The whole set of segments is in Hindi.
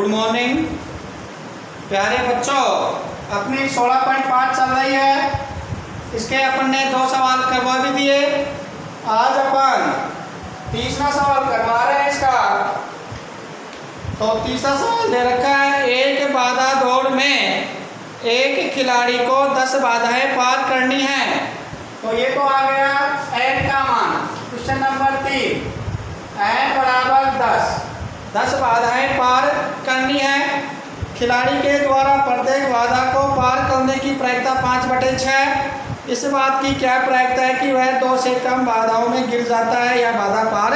मॉर्निंग प्यारे बच्चों, अपनी 16.5 चल रही है। इसके अपन ने 2 सवाल करवा भी दिए। आज अपन तीसरा सवाल करवा रहे हैं इसका। तो तीसरा सवाल दे रखा है, एक बाधा दौड़ में एक खिलाड़ी को 10 बाधाएं पार करनी है। तो ये तो आ गया n का मान। क्वेश्चन नंबर 3, n बराबर 10 बाधाएं पार करनी है। खिलाड़ी के द्वारा प्रत्येक बाधा को पार करने की प्रायिकता 5/6। इस बात की क्या प्रायिकता है कि वह 2 से कम बाधाओं में गिर जाता है या बाधा पार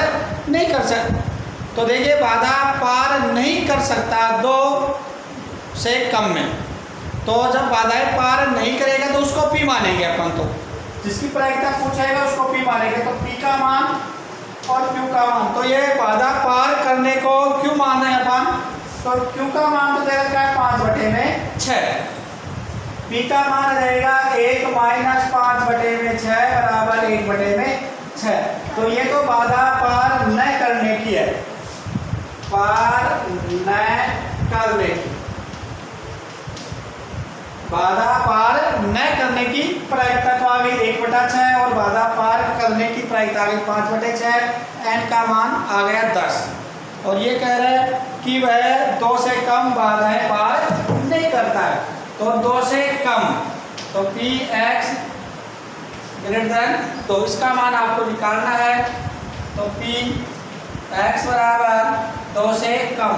नहीं कर सकता। तो देखिए, बाधा पार नहीं कर सकता 2 से कम में, तो जब बाधाएं पार नहीं करेगा तो उसको P मानेंगे अपन। तो जिसकी प्रायिकता पूछेगा उसको P मानेंगे। तो P का मान और Q का मान, तो ये बाधा पार करने को Q मान है अपन। तो Q का मान तो दे रखा है 5/6। P का मान रहेगा 1 - 5/6 बराबर 1/6। तो ये तो बाधा पार न करने की है, पार न करने की, बाधा पार न करने की प्रायिकता तो आ गई 1/6 और बाधा पार करने की प्रायिकता आ गई 5/6। n का मान आ गया 10 और ये कह रहे हैं कि वह 2 से कम बाधाएं पार नहीं करता है। तो 2 से कम, तो Px ग्रेटर देन, तो इसका मान आपको निकालना है। तो Px बराबर 2 से कम,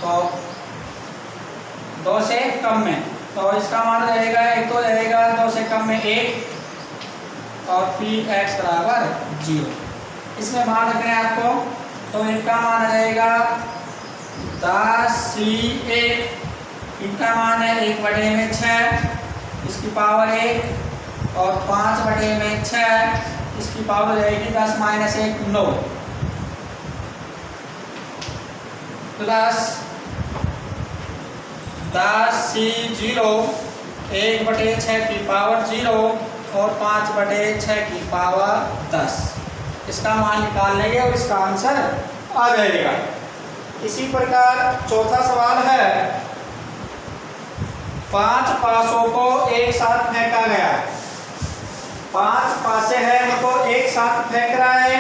तो 2 से कम में, तो इसका मान रहेगा, एक तो रहेगा 2 से कम में 1 और Px बराबर 0। इसमें मान रखना है आपको। तो इनका मान रहेगा 10C1, इनका मान है 1/6, इसकी पावर 1 और 5/6, इसकी पावर रहेगी 10 - 1 9 प्लस 10C0 1/6 की पावर 0 और 5/6 की पावर 10। इसका मान निकाल लेंगे और इसका आंसर आ जाएगा। इसी प्रकार चौथा सवाल है, 5 पासों को एक साथ फेंका गया। 5 पासे हैं, उनको एक साथ फेंक रहा है।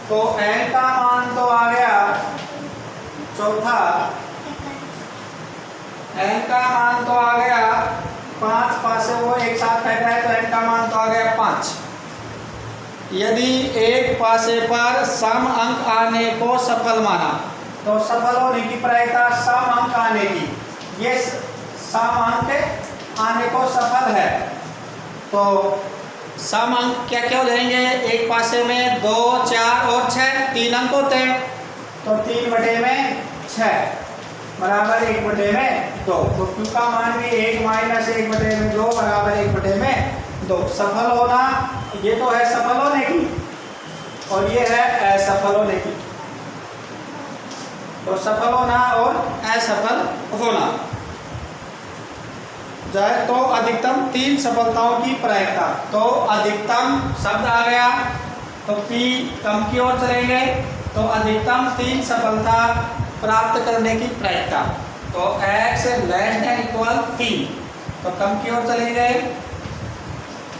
तो n का मान तो आ गया चौथा, n का मान तो आ गया 5 पासे वो एक साथ फेंक रहा है, तो n का मान तो आ गया 5। यदि एक पासे पर सम अंक आने को सफल माना, तो सफल होने की प्रायिकता सम अंक आने की, ये सम अंक आने को सफल है। तो सम अंक क्या क्या हो जाएंगे, एक पासे में 2 4 और 6 3 अंक होते हैं। तो 3/6 बराबर 1/2। तो Q का मान भी 1 - 1/2 बराबर 1/2। सफल होना, ये तो है सफल होने की और ये है असफल होने की। तो सफल होना और असफल होना जाए तो अधिकतम 3 सफलताओं की प्रायिकता। तो अधिकतम शब्द आ गया, तो P कम की ओर चलेंगे, तो अधिकतम 3 सफलता प्राप्त करने की प्रायिकता। तो x <= 3, तो कम की ओर चलेंगे।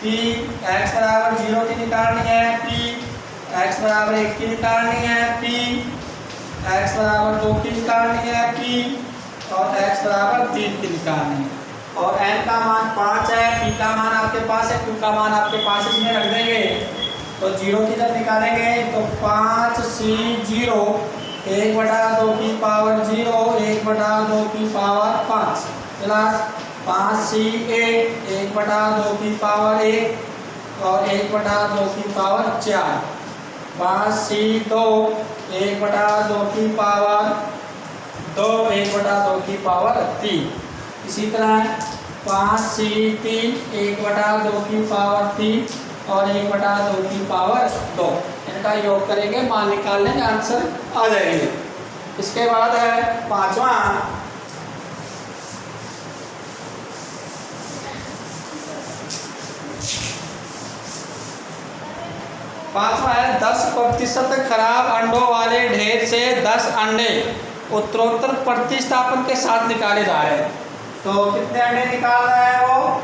Px बराबर 0 की निकालनी है, Px बराबर 1 की निकालनी है, Px बराबर 2 की निकालनी है, P और x बराबर 3 की निकालनी है। और n का मान 5 है, P का मान आपके पास है, Q का मान आपके पास, इसमें रख देंगे। तो 0 की जब निकालेंगे तो 5C0 1/2 की पावर 0 1/2 की पावर 5 प्लस 5C1 1/2 की पावर 1 और 1/2 की पावर 4, 5C2 1/2 की पावर 2 1/2 की पावर 3। इसी तरह 5C3 1/2 की पावर 3 और 1/2 की पावर 2। इनका योग करेंगे, मान निकाल लेंगे, आंसर आ जाएंगे। इसके बाद है पांचवा, है 10% खराब अंडों वाले ढेर से 10 अंडे उत्तरोत्तर प्रतिस्थापन के साथ निकाले जा रहे हैं। तो कितने अंडे निकाल रहा है वो?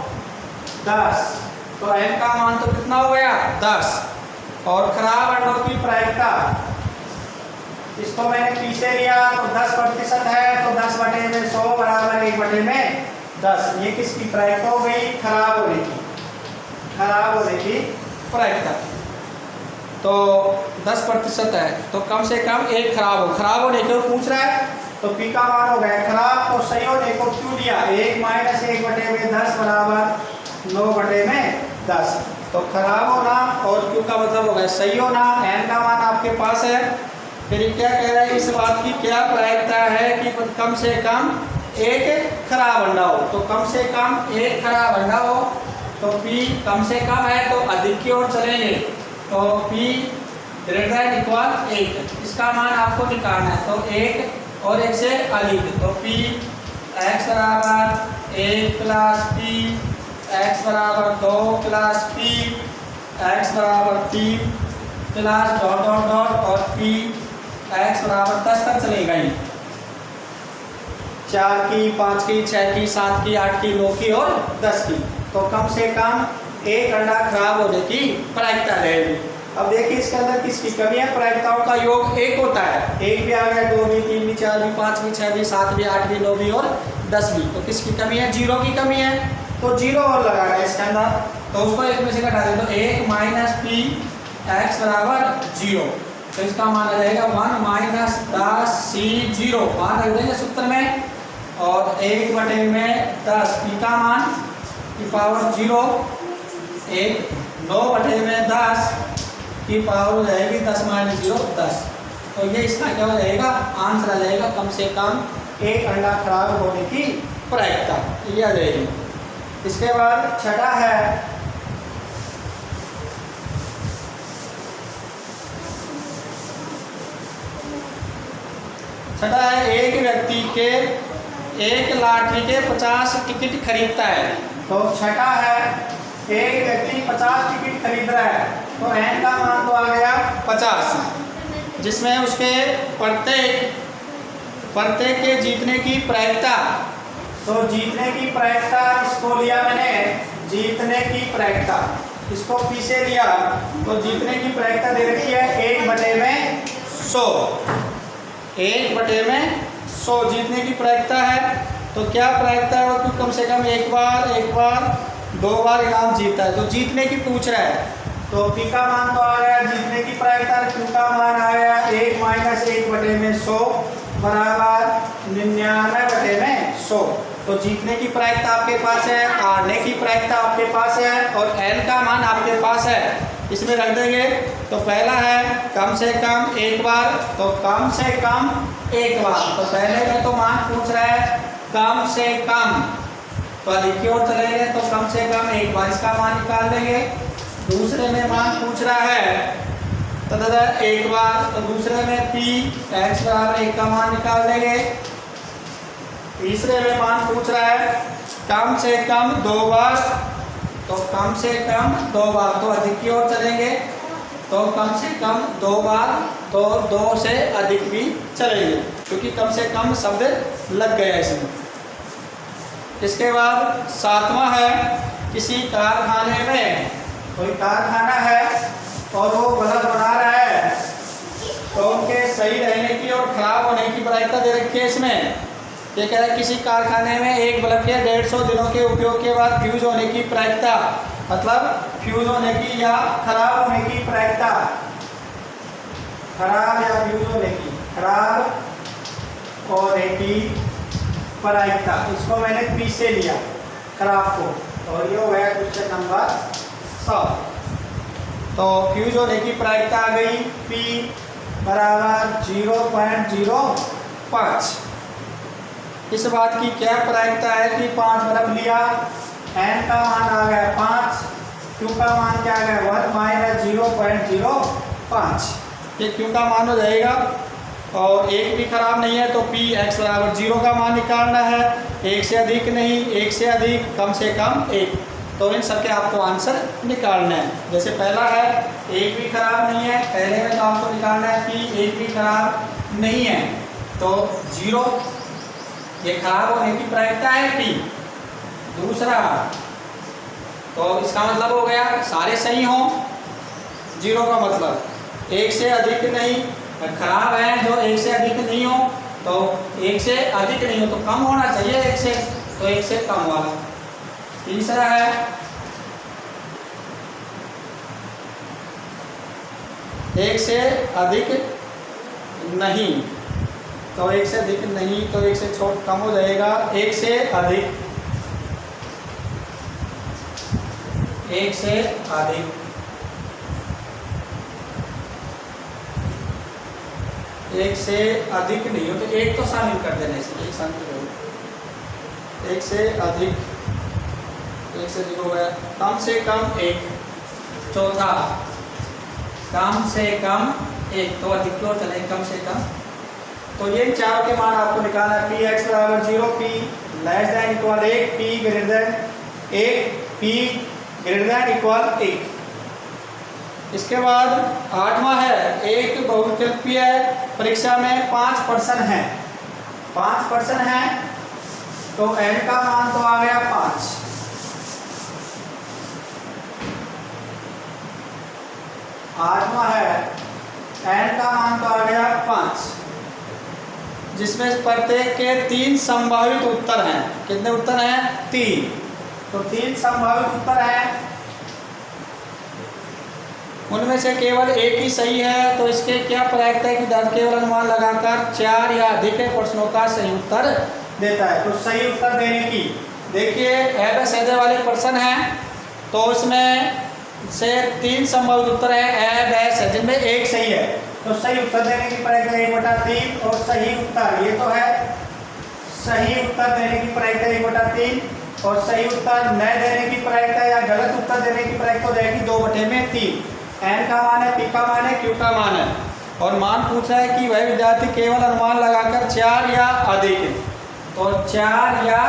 10। तो n का मान तो कितना हो गया? 10। और खराब अंडों की प्रायिकता, इसको मैंने पीछे लिया तो 10% है, तो 10/100 बराबर 1/10। ये किसकी प्रायिकता हो गई? खराब होने की, खराब होने की प्रायिकता। तो 10% है, तो कम से कम एक खराब होने को पूछ रहा है। तो पी का मान हो गया खराब, तो सही होने को क्यों दिया? 1 - 1/10 बराबर 9/10। तो खराब होना और क्यों का मतलब हो गया सही होना। n का मान आपके पास है। फिर क्या कह रहा है? इस बात की क्या प्रायिकता है कि कम से कम एक खराब अंडा हो। तो कम से कम एक खराब अंडा हो, तो P कम से कम है तो अधिक की ओर चलेंगे। तो P ≥ 1, इसका मान आपको निकालना है। तो 1 और 1 से अधिक, तो P x बराबर 1 + P, x बराबर 2 + P, x बराबर 3 + ... और P x बराबर 10 तक चलेगा ही। 4 की, 5 की, 6 की, 7 की, 8 की, 9 की और 10 की। तो कम से कम एक अंडा खराब होने की प्रायिकता रहेगी। अब देखिए इसके अंदर किसकी कमी है? प्रायिकताओं का योग 1 होता है। 1 भी आ गया, 2 भी, 3 भी, 4 भी, 5 भी, 6 भी, 7 भी, 8 भी, 9 भी और 10 भी। तो किसकी कमी है? 0 की कमी है। तो 0 और लगाना है इसके अंदर, तो उसको एक में से घटा दें। तो 1 - P x बराबर 0। तो इसका मान आ जाएगा 1 - 10 C 0। मान रख देंगे सूत्र में, और 1/10 P का मान की पावर 0, 9/10 की पावर हो जाएगी 10 - 0 10। तो ये इसका क्या हो जाएगा? आंसर आ जाएगा कम से कम एक अंडा खराब होने की प्रायिकता, ये आ जाएगी। इसके बाद छठा है, एक व्यक्ति के एक लॉटरी के 50 टिकट खरीदता है। तो छठा है, एक व्यक्ति 50 टिकट खरीद रहा है। तो n का मान तो आ गया 50, जिसमें उसके प्रत्येक के जीतने की प्रायिकता। तो जीतने की प्रायिकता इसको लिया मैंने, जीतने की प्रायिकता इसको पीछे लिया। तो जीतने की प्रायिकता दे रखी है 1/100। 1/100 जीतने की प्रायिकता है। तो क्या प्रायिकता है? वो कम से कम एक बार 2 बार इनाम जीता है। तो जीतने की पूछ रहा है। तो P का मान तो आ गया जीतने की प्रायिकता, Q का मान आ गया 1 - 1/100 बराबर 99/100। तो जीतने की प्रायिकता आपके पास है, हारने की प्रायिकता आपके पास है, और n का मान आपके पास है। इसमें रख देंगे। तो पहला है कम से कम एक बार, तो कम से कम एक बार। तो पहले में तो मान पूछ रहा है कम से कम, तो अधिक की ओर चलेंगे तो कम से कम एक बार, इसका मान निकाल देंगे। दूसरे में मान पूछ रहा है तथा एक बार, तो दूसरे में P x बराबर 1 का मान निकाल देंगे। तीसरे में मान पूछ रहा है कम से कम 2 बार, तो कम से कम 2 बार, तो अधिक की ओर चलेंगे। तो कम से कम 2 बार, तो 2 से अधिक भी चलेंगे, क्योंकि कम से कम शब्द लग गया इसमें। इसके बाद 7वां है, किसी कारखाने में कोई कारखाना है और वो बल्ब बना रहा है। तो उनके सही रहने की और खराब होने की प्रायिकता दे रखी है इसमें। ये कह रहा है किसी कारखाने में एक बल्ब के 150 दिनों के उपयोग के बाद फ्यूज होने की प्रायिकता, मतलब फ्यूज होने की या खराब होने की प्रायिकता, खराब या फ्यूज होने की, खराब होने की प्रायिकता, इसको मैंने P से लिया खराब को, और ये हो गया क्वेश्चन नंबर 7। तो फ्यूज होने की प्रायिकता आ गई P बराबर 0.05। इस बात की क्या प्रायिकता है कि 5 बल्ब लिया, n का मान आ गया 5, Q का मान क्या आ गया 1 - 0.05। ये Q का मान हो जाएगा, और एक भी खराब नहीं है। तो P x बराबर 0 का मान निकालना है, 1 से अधिक नहीं, 1 से अधिक, कम से कम 1। तो इन सबके आपको आंसर निकालना है। जैसे पहला है एक भी खराब नहीं है, पहले में तो आपको निकालना है कि एक भी खराब नहीं है। तो 0, ये खराब होने की प्रायिकता है p। दूसरा, तो इसका मतलब हो गया सारे सही हों, 0 का मतलब 1 से अधिक नहीं, खराब है जो 1 से अधिक नहीं हो, तो 1 से अधिक नहीं हो तो कम होना चाहिए 1 से, तो 1 से कम वाला। तीसरा है 1 से अधिक नहीं, तो 1 से अधिक नहीं, तो 1 से छोट कम हो जाएगा, 1 से अधिक, 1 से अधिक, 1 से अधिक नहीं हो तो 1 तो शामिल कर देने से, 1 शामिल करो, 1 से अधिक, 1 से अधिक हो गया, कम से कम 1। चौथा, कम से कम 1, तो अधिक की ओर चले, कम से कम। तो ये चारों के मान आपको निकालना है। पी एक्स बराबर 0, P less than equal 1, P greater than 1, P greater than equal 1। इसके बाद 8वां है, एक बहुविकल्पीय परीक्षा में 5 प्रश्न है, 5 प्रश्न है, तो n का मान तो आ गया 5। 8वां है, n का मान तो आ गया 5, जिसमें प्रत्येक के 3 संभावित उत्तर हैं। कितने उत्तर हैं? 3। तो 3 संभावित उत्तर हैं, उनमें से केवल एक ही सही है, तो इसके क्या प्रायिकता है कि विद्यार्थी केवल अनुमान लगाकर 4 या अधिक प्रश्नों का सही उत्तर देता है। तो सही उत्तर देने की, देखिए ए सैदे वाले प्रश्न हैं, तो उसमें से 3 संभावित उत्तर है ए ब स, जिनमें एक सही है, तो सही उत्तर देने की प्रायिकता 1/3। और सही उत्तर, ये तो है सही उत्तर देने की प्रायिकता 1/3, और सही उत्तर न देने की प्रायिकता या गलत उत्तर देने की प्रायिकता हो जाएगी 2/3। n का मान है, p का मान है, q का मान है, और मान पूछ रहा है कि वह विद्यार्थी केवल अनुमान लगाकर 4 या अधिक, तो 4 या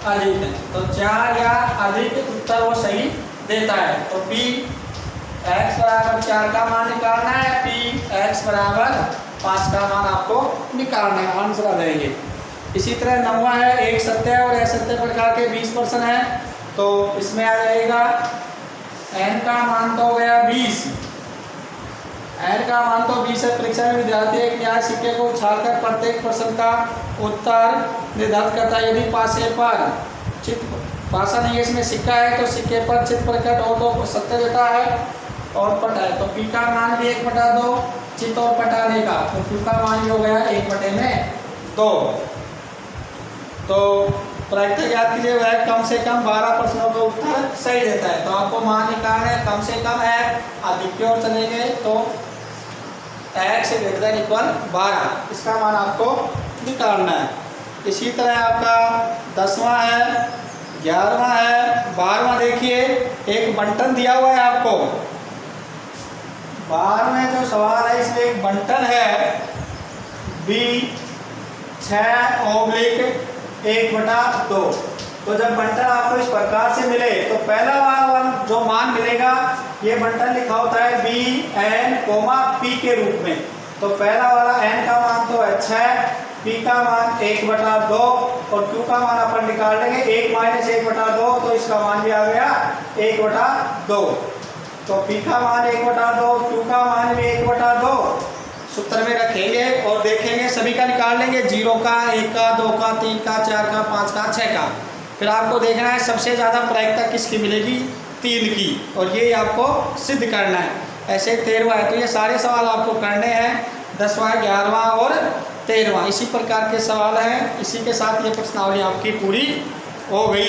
अधिक, तो 4 या अधिक उत्तर वो सही देता है। तो p x बराबर 4 का मान निकालना है, p x बराबर 5 का मान आपको निकालना है, आंसर आ जाएंगे। इसी तरह 9वां है, एक सत्य और असत्य प्रकार के 20 प्रश्न है, तो इसमें आ जाएगा n का मान तो हो गया 20, n का मान तो 20 है। परीक्षा में विद्यार्थी एक न्याय सिक्के को उछालकर प्रत्येक प्रश्न का उत्तर निर्धारित करता है। यदि पासे पर चित्त, पासा नहीं है इसमें सिक्का है, तो सिक्के पर चित्त प्रकट हो तो सत्य देता है और पटा है, तो p का मान भी 1/2 चित्त और पटाने का, तो q का मान भी हो गया 1/2। तो प्रायिकता याद कीजिए, वह कम से कम 12 प्रश्नों का उत्तर सही देता है। तो आपको मान निकालना है, कम से कम है, अधिक की ओर चलेंगे तो x ग्रेटर देन इक्वल 12, इसका मान आपको निकालना है। इसी तरह आपका 10वां है, 11वां है, 12वां देखिए एक बंटन दिया हुआ है आपको। 12वें जो सवाल है इसमें एक बंटन है B6/1/2। तो जब बंटन आपको इस प्रकार से मिले तो पहला वाला जो मान मिलेगा, ये बंटन लिखा होता है BN, P के रूप में। तो पहला वाला n का मान तो है 6, p का मान 1/2 और q का मान अपन निकाल लेंगे 1 - 1/2, तो इसका मान भी आ गया 1/2। तो p का मान 1/2, q का मान भी 1/2 सूत्र में रखेंगे और देखेंगे, सभी का निकाल लेंगे, 0 का, 1 का, 2 का, 3 का, 4 का, 5 का, 6 का। फिर आपको देखना है सबसे ज़्यादा प्रायिकता किसकी मिलेगी, 3 की, और ये आपको सिद्ध करना है। ऐसे 13वां है, तो ये सारे सवाल आपको करने हैं, 10वां, 11वां और 13वां, इसी प्रकार के सवाल हैं। इसी के साथ ये प्रश्नावली आपकी पूरी हो गई है।